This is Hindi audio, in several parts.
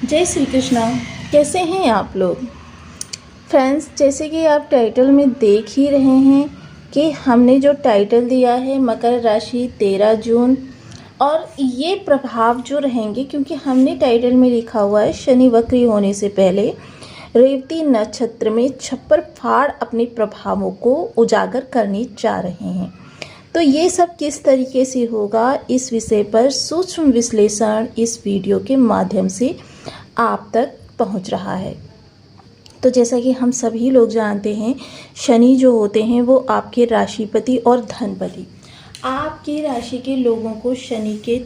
जय श्री कृष्णा। कैसे हैं आप लोग फ्रेंड्स? जैसे कि आप टाइटल में देख ही रहे हैं कि हमने जो टाइटल दिया है मकर राशि 13 जून, और ये प्रभाव जो रहेंगे, क्योंकि हमने टाइटल में लिखा हुआ है शनि वक्री होने से पहले रेवती नक्षत्र में छप्पर फाड़ अपने प्रभावों को उजागर करने जा रहे हैं। तो ये सब किस तरीके से होगा, इस विषय पर सूक्ष्म विश्लेषण इस वीडियो के माध्यम से आप तक पहुंच रहा है। तो जैसा कि हम सभी लोग जानते हैं, शनि जो होते हैं वो आपके राशिपति और धनपति। आपकी राशि के लोगों को शनि के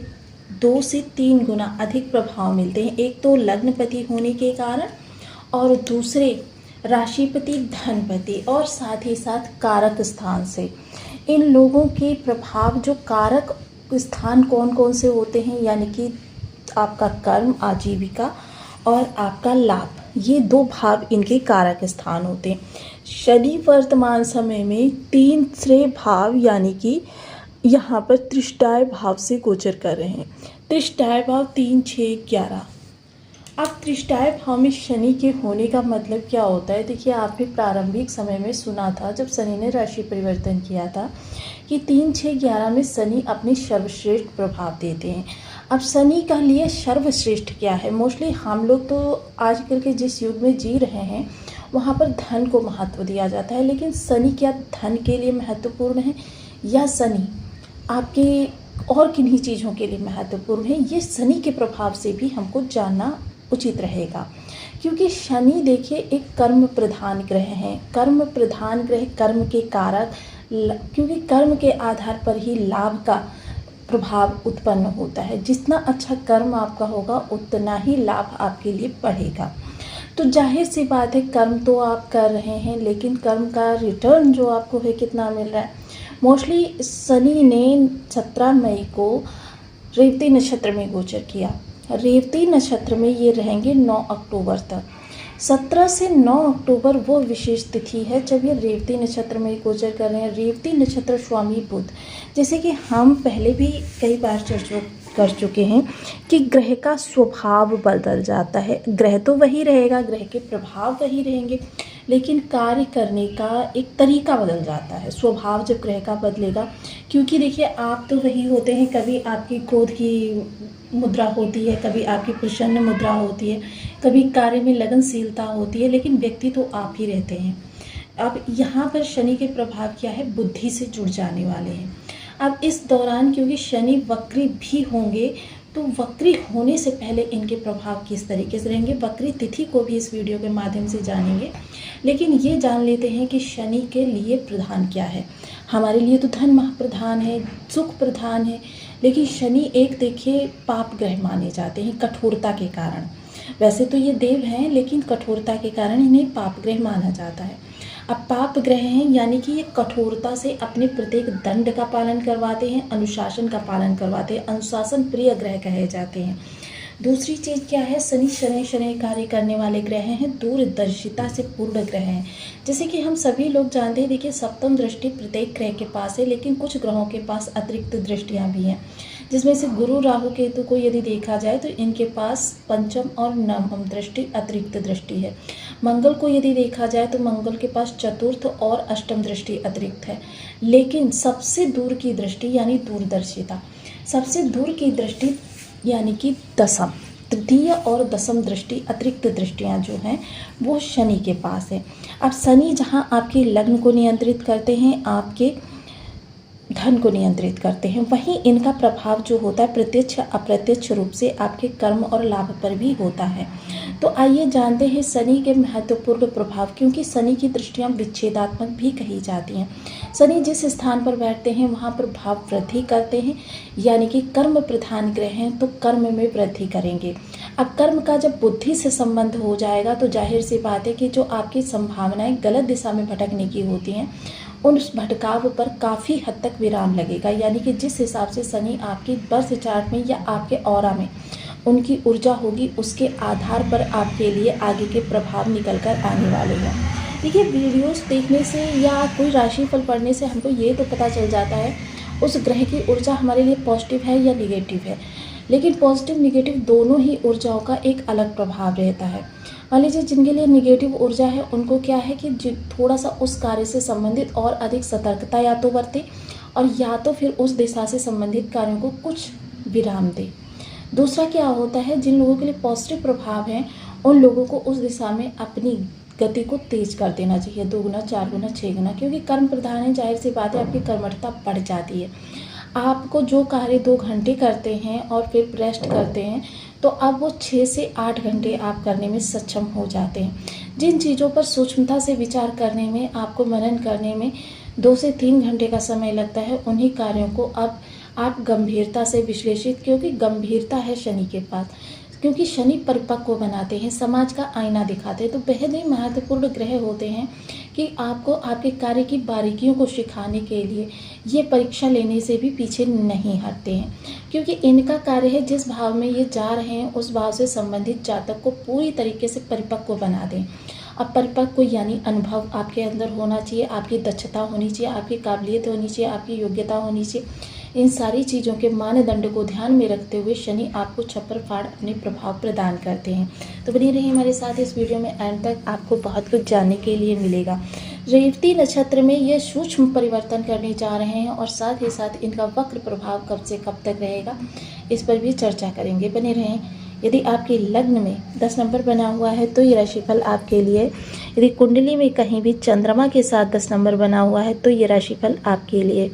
2 से 3 गुना अधिक प्रभाव मिलते हैं। एक तो लग्नपति होने के कारण, और दूसरे राशिपति धनपति, और साथ ही साथ कारक स्थान से। इन लोगों के प्रभाव जो कारक स्थान कौन कौन से होते हैं, यानी कि आपका कर्म, आजीविका और आपका लाभ, ये 2 भाव इनके कारक स्थान होते हैं। शनि वर्तमान समय में 3 श्रेय भाव यानी कि यहाँ पर त्रिष्टाय भाव से गोचर कर रहे हैं। त्रिष्टाय भाव 3, 6, 11। अब त्रिष्टाय भाव में शनि के होने का मतलब क्या होता है? देखिए, आपने प्रारंभिक समय में सुना था जब शनि ने राशि परिवर्तन किया था कि 3, 6, 11 में शनि अपने सर्वश्रेष्ठ प्रभाव देते हैं। अब शनि का लिए सर्वश्रेष्ठ क्या है? मोस्टली हम लोग तो आजकल के जिस युग में जी रहे हैं वहाँ पर धन को महत्व दिया जाता है, लेकिन शनि क्या धन के लिए महत्वपूर्ण है, या शनि आपके और किन्हीं चीज़ों के लिए महत्वपूर्ण है? ये शनि के प्रभाव से भी हमको जानना उचित रहेगा, क्योंकि शनि देखिए एक कर्म प्रधान ग्रह हैं। कर्म प्रधान ग्रह, कर्म के कारक, क्योंकि कर्म के आधार पर ही लाभ का प्रभाव उत्पन्न होता है। जितना अच्छा कर्म आपका होगा उतना ही लाभ आपके लिए बढ़ेगा। तो जाहिर सी बात है, कर्म तो आप कर रहे हैं, लेकिन कर्म का रिटर्न जो आपको है कितना मिल रहा है? मोस्टली शनि ने 17 मई को रेवती नक्षत्र में गोचर किया। रेवती नक्षत्र में ये रहेंगे 9 अक्टूबर तक। 17 से 9 अक्टूबर वो विशेष तिथि है जब ये रेवती नक्षत्र में गोचर कर रहे हैं। रेवती नक्षत्र स्वामी बुध, जैसे कि हम पहले भी कई बार चर्चा कर चुके हैं कि ग्रह का स्वभाव बदल जाता है। ग्रह तो वही रहेगा, ग्रह के प्रभाव वही रहेंगे, लेकिन कार्य करने का एक तरीका बदल जाता है। स्वभाव जब ग्रह का बदलेगा, क्योंकि देखिए आप तो वही होते हैं, कभी आपकी क्रोध की मुद्रा होती है, कभी आपकी प्रसन्न मुद्रा होती है, कभी कार्य में लगनशीलता होती है, लेकिन व्यक्ति तो आप ही रहते हैं। अब यहाँ पर शनि के प्रभाव क्या है? बुद्धि से जुड़ जाने वाले हैं। अब इस दौरान क्योंकि शनि वक्री भी होंगे, तो वक्री होने से पहले इनके प्रभाव किस तरीके से रहेंगे, वक्री तिथि को भी इस वीडियो के माध्यम से जानेंगे। लेकिन ये जान लेते हैं कि शनि के लिए प्रधान क्या है। हमारे लिए तो धन महाप्रधान है, सुख प्रधान है, लेकिन शनि एक देखिए पाप ग्रह माने जाते हैं कठोरता के कारण। वैसे तो ये देव हैं, लेकिन कठोरता के कारण इन्हें पाप ग्रह माना जाता है। अब पाप ग्रह हैं यानी कि ये कठोरता से अपने प्रत्येक दंड का पालन करवाते हैं, अनुशासन का पालन करवाते हैं, अनुशासन प्रिय ग्रह कहे जाते हैं। दूसरी चीज़ क्या है? शनि शनि कार्य करने वाले ग्रह हैं, दूरदर्शिता से पूर्ण ग्रह हैं। जैसे कि हम सभी लोग जानते हैं, देखिए सप्तम दृष्टि प्रत्येक ग्रह के पास है, लेकिन कुछ ग्रहों के पास अतिरिक्त दृष्टियाँ भी हैं, जिसमें से गुरु राहु केतु को यदि देखा जाए तो इनके पास पंचम और नवम दृष्टि अतिरिक्त दृष्टि है। मंगल को यदि देखा जाए तो मंगल के पास चतुर्थ और अष्टम दृष्टि अतिरिक्त है, लेकिन सबसे दूर की दृष्टि यानी दूरदर्शिता, सबसे दूर की दृष्टि यानी कि दसम, तृतीय और दसम दृष्टि अतिरिक्त दृष्टियाँ जो हैं वो शनि के पास है। अब शनि जहाँ आपके लग्न को नियंत्रित करते हैं, आपके धन को नियंत्रित करते हैं, वहीं इनका प्रभाव जो होता है प्रत्यक्ष अप्रत्यक्ष रूप से आपके कर्म और लाभ पर भी होता है। तो आइए जानते हैं शनि के महत्वपूर्ण प्रभाव, क्योंकि शनि की दृष्टियाँ विच्छेदात्मक भी कही जाती हैं। शनि जिस स्थान पर बैठते हैं वहाँ पर भाव वृद्धि करते हैं, यानी कि कर्म प्रधान ग्रह हैं तो कर्म में वृद्धि करेंगे। अब कर्म का जब बुद्धि से संबंध हो जाएगा तो जाहिर सी बात है कि जो आपकी संभावनाएं गलत दिशा में भटकने की होती हैं, उस भटकाव पर काफ़ी हद तक विराम लगेगा। यानी कि जिस हिसाब से शनि आपकी बर्थ चार्ट में या आपके ऑरा में उनकी ऊर्जा होगी, उसके आधार पर आपके लिए आगे के प्रभाव निकल कर आने वाले हैं। देखिए, वीडियोस देखने से या कोई राशिफल पढ़ने से हमको ये तो पता चल जाता है उस ग्रह की ऊर्जा हमारे लिए पॉजिटिव है या निगेटिव है, लेकिन पॉजिटिव निगेटिव दोनों ही ऊर्जाओं का एक अलग प्रभाव रहता है। मान लीजिए जिनके लिए निगेटिव ऊर्जा है उनको क्या है कि थोड़ा सा उस कार्य से संबंधित और अधिक सतर्कता या तो बरतें और या तो फिर उस दिशा से संबंधित कार्यों को कुछ विराम दें। दूसरा क्या होता है, जिन लोगों के लिए पॉजिटिव प्रभाव है उन लोगों को उस दिशा में अपनी गति को तेज कर देना चाहिए, 2 गुना 4 गुना 6 गुना, क्योंकि कर्म प्रधान है, जाहिर सी बात है आपकी कर्मठता बढ़ जाती है। आपको जो कार्य 2 घंटे करते हैं और फिर रेस्ट करते हैं तो अब वो 6 से 8 घंटे आप करने में सक्षम हो जाते हैं। जिन चीज़ों पर सूक्ष्मता से विचार करने में, आपको मनन करने में 2 से 3 घंटे का समय लगता है, उन्हीं कार्यों को अब आप गंभीरता से विश्लेषित, क्योंकि गंभीरता है शनि के पास, क्योंकि शनि परिपक्व बनाते हैं, समाज का आईना दिखाते हैं, तो बेहद ही महत्वपूर्ण ग्रह होते हैं कि आपको आपके कार्य की बारीकियों को सिखाने के लिए ये परीक्षा लेने से भी पीछे नहीं हटते हैं, क्योंकि इनका कार्य है जिस भाव में ये जा रहे हैं उस भाव से संबंधित जातक को पूरी तरीके से परिपक्व बना दें। अब परिपक्व यानी अनुभव आपके अंदर होना चाहिए, आपकी दक्षता होनी चाहिए, आपकी काबिलियत होनी चाहिए, आपकी योग्यता होनी चाहिए। इन सारी चीज़ों के मानदंड को ध्यान में रखते हुए शनि आपको छप्पर फाड़ अपने प्रभाव प्रदान करते हैं। तो बनी रहिए हमारे साथ इस वीडियो में, एंड तक आपको बहुत कुछ जानने के लिए मिलेगा। रेवती नक्षत्र में ये सूक्ष्म परिवर्तन करने जा रहे हैं और साथ ही साथ इनका वक्र प्रभाव कब से कब तक रहेगा इस पर भी चर्चा करेंगे। बने रहें। यदि आपके लग्न में 10 नंबर बना हुआ है तो ये राशिफल आपके लिए, यदि कुंडली में कहीं भी चंद्रमा के साथ 10 नंबर बना हुआ है तो ये राशिफल आपके लिए।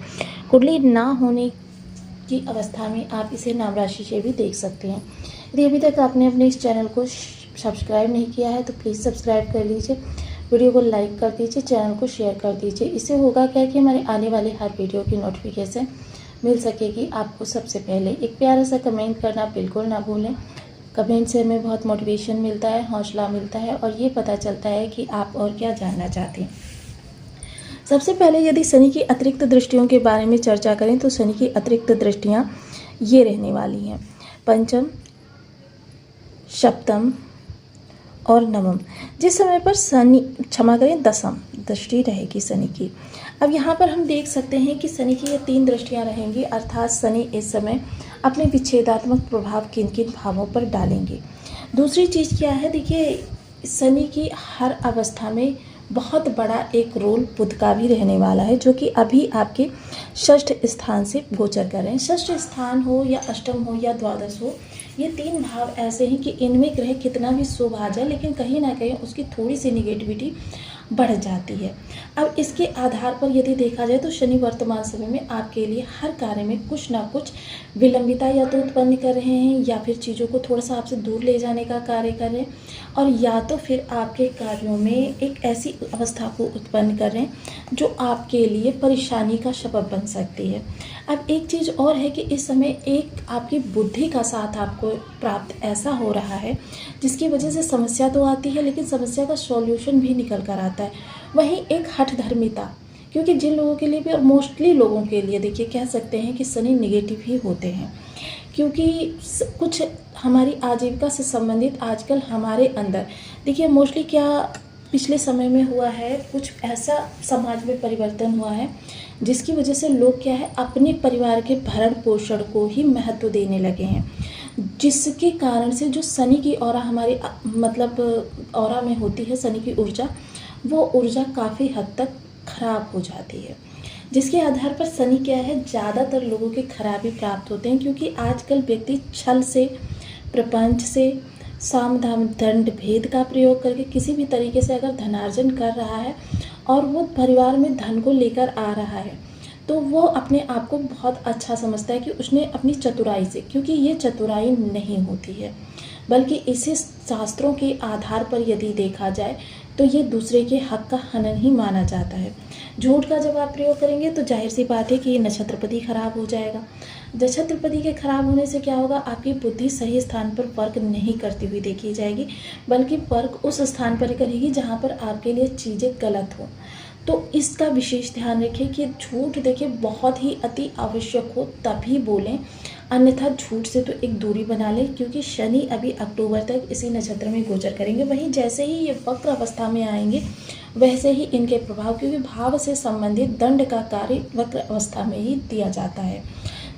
कुंडली ना होने की अवस्था में आप इसे नाम राशि से भी देख सकते हैं। यदि अभी तक आपने अपने इस चैनल को सब्सक्राइब नहीं किया है तो प्लीज़ सब्सक्राइब कर लीजिए, वीडियो को लाइक कर दीजिए, चैनल को शेयर कर दीजिए। इससे होगा क्या कि हमारे आने वाले हर वीडियो की नोटिफिकेशन मिल सकेगी आपको सबसे पहले। एक प्यारा सा कमेंट करना बिल्कुल ना भूलें। कमेंट से हमें बहुत मोटिवेशन मिलता है, हौसला मिलता है और ये पता चलता है कि आप और क्या जानना चाहते हैं। सबसे पहले यदि शनि की अतिरिक्त दृष्टियों के बारे में चर्चा करें तो शनि की अतिरिक्त दृष्टियां ये रहने वाली हैं, पंचम, सप्तम और नवम। जिस समय पर शनि, क्षमा करें, दसम दृष्टि रहेगी शनि की। अब यहाँ पर हम देख सकते हैं कि शनि की ये 3 दृष्टियाँ रहेंगी, अर्थात शनि इस समय अपने विच्छेदात्मक प्रभाव किन किन भावों पर डालेंगे। दूसरी चीज़ क्या है, देखिए शनि की हर अवस्था में बहुत बड़ा एक रोल बुध का भी रहने वाला है, जो कि अभी आपके षष्ठ स्थान से गोचर कर रहे हैं। षष्ठ स्थान हो या अष्टम हो या द्वादश हो, ये 3 भाव ऐसे हैं कि इनमें ग्रह कितना भी शुभ आ जाए लेकिन कहीं ना कहीं उसकी थोड़ी सी निगेटिविटी बढ़ जाती है। अब इसके आधार पर यदि देखा जाए तो शनि वर्तमान समय में आपके लिए हर कार्य में कुछ ना कुछ विलंबिता या तो उत्पन्न कर रहे हैं या फिर चीज़ों को थोड़ा सा आपसे दूर ले जाने का कार्य कर रहे हैं, और या तो फिर आपके कार्यों में एक ऐसी अवस्था को उत्पन्न कर रहे हैं जो आपके लिए परेशानी का सबब बन सकती है। अब एक चीज़ और है कि इस समय एक आपकी बुद्धि का साथ आपको प्राप्त ऐसा हो रहा है जिसकी वजह से समस्या तो आती है लेकिन समस्या का सॉल्यूशन भी निकल कर आता है। वहीं एक हठधर्मिता, क्योंकि जिन लोगों के लिए भी और मोस्टली लोगों के लिए देखिए कह सकते हैं कि शनि निगेटिव ही होते हैं, क्योंकि कुछ हमारी आजीविका से संबंधित आजकल हमारे अंदर देखिए मोस्टली क्या पिछले समय में हुआ है, कुछ ऐसा समाज में परिवर्तन हुआ है जिसकी वजह से लोग क्या है अपने परिवार के भरण पोषण को ही महत्व देने लगे हैं, जिसके कारण से जो शनि की ऑरा हमारे मतलब ऑरा में होती है, शनि की ऊर्जा, वो ऊर्जा काफ़ी हद तक खराब हो जाती है, जिसके आधार पर शनि क्या है ज़्यादातर लोगों के खराबी प्राप्त होते हैं, क्योंकि आजकल व्यक्ति छल से, प्रपंच से, साम दाम दंड भेद का प्रयोग करके किसी भी तरीके से अगर धनार्जन कर रहा है और वो परिवार में धन को लेकर आ रहा है तो वो अपने आप को बहुत अच्छा समझता है कि उसने अपनी चतुराई से, क्योंकि ये चतुराई नहीं होती है बल्कि इसे शास्त्रों के आधार पर यदि देखा जाए तो ये दूसरे के हक का हनन ही माना जाता है। झूठ का जब आप प्रयोग करेंगे तो जाहिर सी बात है कि ये नक्षत्रपति खराब हो जाएगा। नक्षत्रपति के खराब होने से क्या होगा, आपकी बुद्धि सही स्थान पर वर्क नहीं करती हुई देखी जाएगी, बल्कि वर्क उस स्थान पर करेगी जहाँ पर आपके लिए चीज़ें गलत हो। तो इसका विशेष ध्यान रखें कि झूठ देखिए बहुत ही अति आवश्यक हो तभी बोलें, अन्यथा झूठ से तो एक दूरी बना लें, क्योंकि शनि अभी अक्टूबर तक इसी नक्षत्र में गोचर करेंगे। वहीं जैसे ही ये वक्र अवस्था में आएंगे वैसे ही इनके प्रभाव, क्योंकि भाव से संबंधित दंड का कार्य वक्र अवस्था में ही दिया जाता है,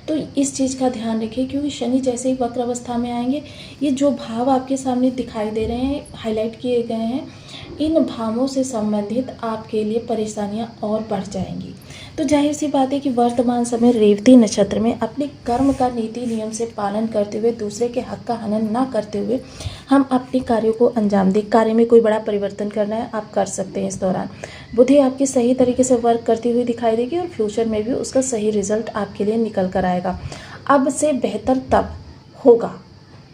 तो इस चीज़ का ध्यान रखिए, क्योंकि शनि जैसे ही वक्र अवस्था में आएंगे, ये जो भाव आपके सामने दिखाई दे रहे हैं, हाईलाइट किए गए हैं, इन भावों से संबंधित आपके लिए परेशानियां और बढ़ जाएंगी। तो जाहिर सी बात है कि वर्तमान समय रेवती नक्षत्र में अपने कर्म का नीति नियम से पालन करते हुए, दूसरे के हक का हनन ना करते हुए हम अपने कार्यों को अंजाम दें। कार्य में कोई बड़ा परिवर्तन करना है, आप कर सकते हैं। इस दौरान बुद्धि आपकी सही तरीके से वर्क करती हुई दिखाई देगी और फ्यूचर में भी उसका सही रिजल्ट आपके लिए निकल कर आएगा। अब से बेहतर तब होगा।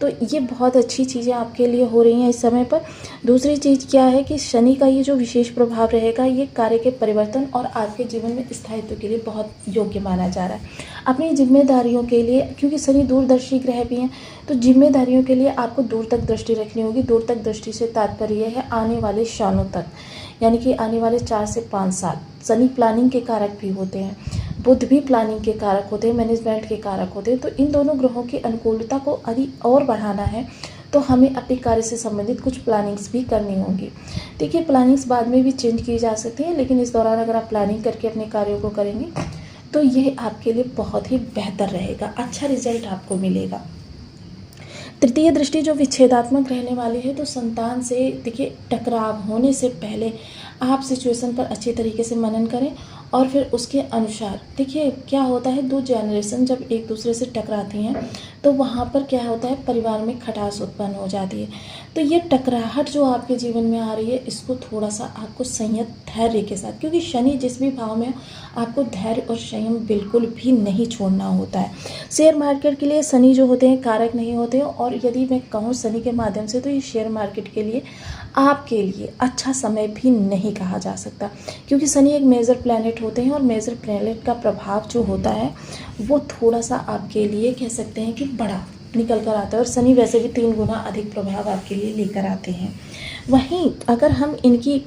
तो ये बहुत अच्छी चीज़ें आपके लिए हो रही हैं इस समय पर। दूसरी चीज़ क्या है कि शनि का ये जो विशेष प्रभाव रहेगा, ये कार्य के परिवर्तन और आपके जीवन में स्थायित्व के लिए बहुत योग्य माना जा रहा है। अपनी जिम्मेदारियों के लिए, क्योंकि शनि दूरदर्शी ग्रह भी हैं, तो जिम्मेदारियों के लिए आपको दूर तक दृष्टि रखनी होगी। दूर तक दृष्टि से तात्पर्य है आने वाले सालों तक, यानी कि आने वाले 4 से 5 साल। शनि प्लानिंग के कारक भी होते हैं, बुध भी प्लानिंग के कारक होते हैं, मैनेजमेंट के कारक होते हैं। तो इन दोनों ग्रहों की अनुकूलता को यदि और बढ़ाना है तो हमें अपने कार्य से संबंधित कुछ प्लानिंग्स भी करनी होंगी। देखिए, प्लानिंग्स बाद में भी चेंज की जा सकती है, लेकिन इस दौरान अगर आप प्लानिंग करके अपने कार्यों को करेंगे तो ये आपके लिए बहुत ही बेहतर रहेगा, अच्छा रिजल्ट आपको मिलेगा। तृतीय दृष्टि जो विच्छेदात्मक रहने वाली है, तो संतान से देखिए टकराव होने से पहले आप सिचुएशन पर अच्छे तरीके से मनन करें और फिर उसके अनुसार देखिए क्या होता है। 2 जनरेशन जब एक दूसरे से टकराती हैं तो वहाँ पर क्या होता है, परिवार में खटास उत्पन्न हो जाती है। तो ये टकराहट जो आपके जीवन में आ रही है, इसको थोड़ा सा आपको संयत धैर्य के साथ, क्योंकि शनि जिस भी भाव में, आपको धैर्य और संयम बिल्कुल भी नहीं छोड़ना होता है। शेयर मार्केट के लिए शनि जो होते हैं कारक नहीं होते हैं, और यदि मैं कहूँ शनि के माध्यम से, तो ये शेयर मार्केट के लिए आपके लिए अच्छा समय भी नहीं कहा जा सकता, क्योंकि शनि एक मेजर प्लैनेट होते हैं और मेजर प्लैनेट का प्रभाव जो होता है वो थोड़ा सा आपके लिए कह सकते हैं कि बड़ा निकल कर आता है, और शनि वैसे भी 3 गुना अधिक प्रभाव आपके लिए लेकर आते हैं। वहीं अगर हम इनकी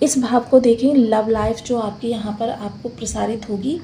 इस भाव को देखें, लव लाइफ जो आपकी यहाँ पर आपको प्रसारित होगी,